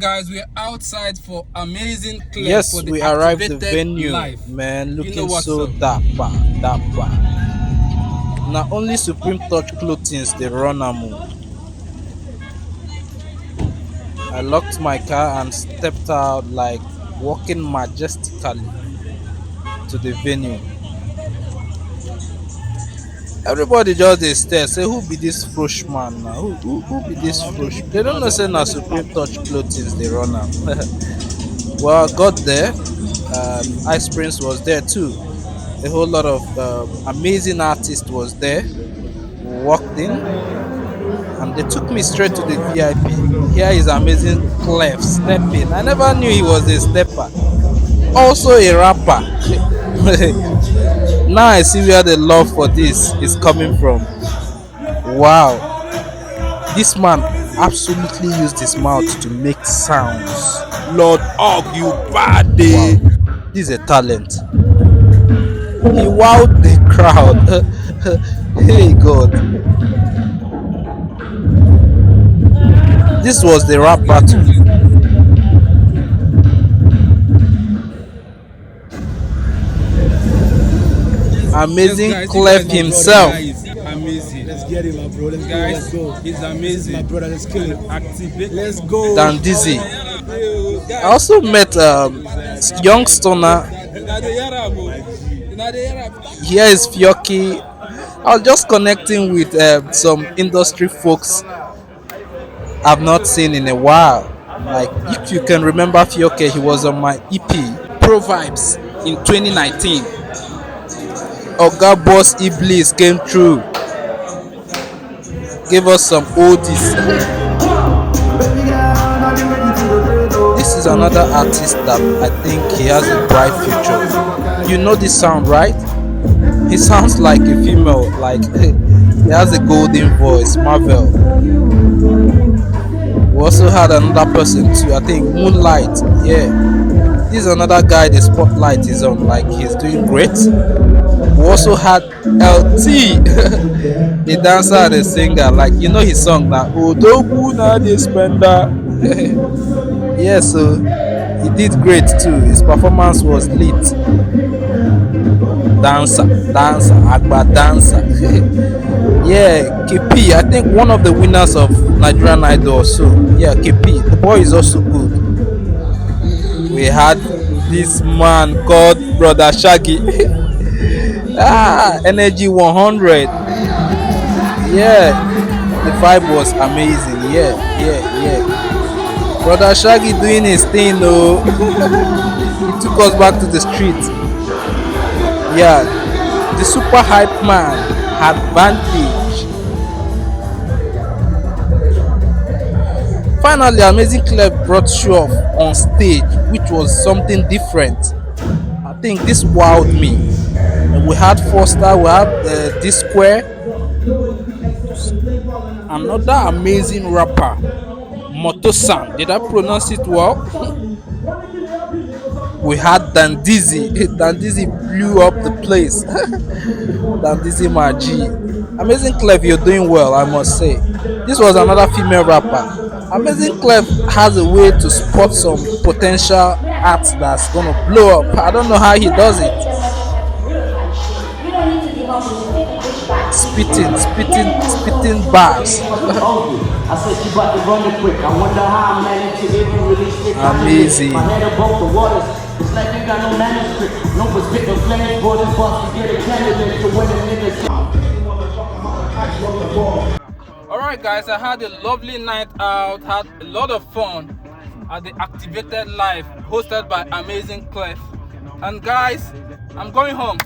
guys, we're outside for amazing Klef Yes, for the we arrived the Activated venue, live. man. Looking You know what's so up. dapper, dapper. Now only Supreme Touch clothings they run am. I locked my car and stepped out like walking majestically to the venue. Everybody just dey stare, say who be this fresh man now? Who be this fresh? They don't know say na Supreme Touch clothings they run am. Well, I got there. Ice Prince was there too. A whole lot of amazing artists was there. We walked in and they took me straight to the VIP. Here is amazing Klef stepping. I never knew he was a stepper. Also a rapper. Now I see where the love for this is coming from. Wow. This man absolutely used his mouth to make sounds. Lord Og, you body. Wow. This is a talent. He wowed the crowd. Hey God. This was the rap battle. Amazing Klef himself. Amazing. Let's get it, my bro. Let's Guys, go. he's amazing. My brother, let's kill it. Activate. Let's go. Dan Dizzy. I also met young stoner. Here is Fioki. I was just connecting with some industry folks I've not seen in a while. Like, if you can remember Fioke, he was on my EP Pro Vibes in 2019. Oga Boss Iblis came through, gave us some oldies. This is another artist that I think he has a bright future. You know this sound, right? He sounds like a female, like he has a golden voice, Marvel. We also had another person too, I think Moonlight. Yeah, this is another guy the spotlight is on, like he's doing great. We also had LT, the dancer and the singer, like you know his song now, Odogu na the spender. Yeah, so he did great too. His performance was lit. Dancer, Agba dancer. Yeah, KP, I think one of the winners of Nigerian Idol or so. Yeah, KP, the boy is also good. We had this man called Brother Shaggy. Energy 100. Yeah, the vibe was amazing. Yeah. Brother Shaggy doing his thing, though. He took us back to the street. Yeah, the super hype man had Vantage. Finally, Amazing Klef brought show off on stage, which was something different. I think this wowed me. We had Foster, we had D-Square, another amazing rapper, Motosan. Did I pronounce it well? We had Dan Dizzy. Dan Dizzy blew up the place. Dan Dizzy Maji. Amazing Klef, you're doing well, I must say. This was another female rapper. Amazing Klef has a way to spot some potential acts that's gonna blow up. I don't know how he does it. Spitting bars. I said she about to run it quick. I wonder how I managed to even really stick. Amazing. My head above the waters. It's like you got no manuscript. No perspective flames, boys and bust to get a candidate to win a nigga. Alright guys, I had a lovely night out, had a lot of fun at the Activated Live hosted by Amazing Klef. And guys, I'm going home.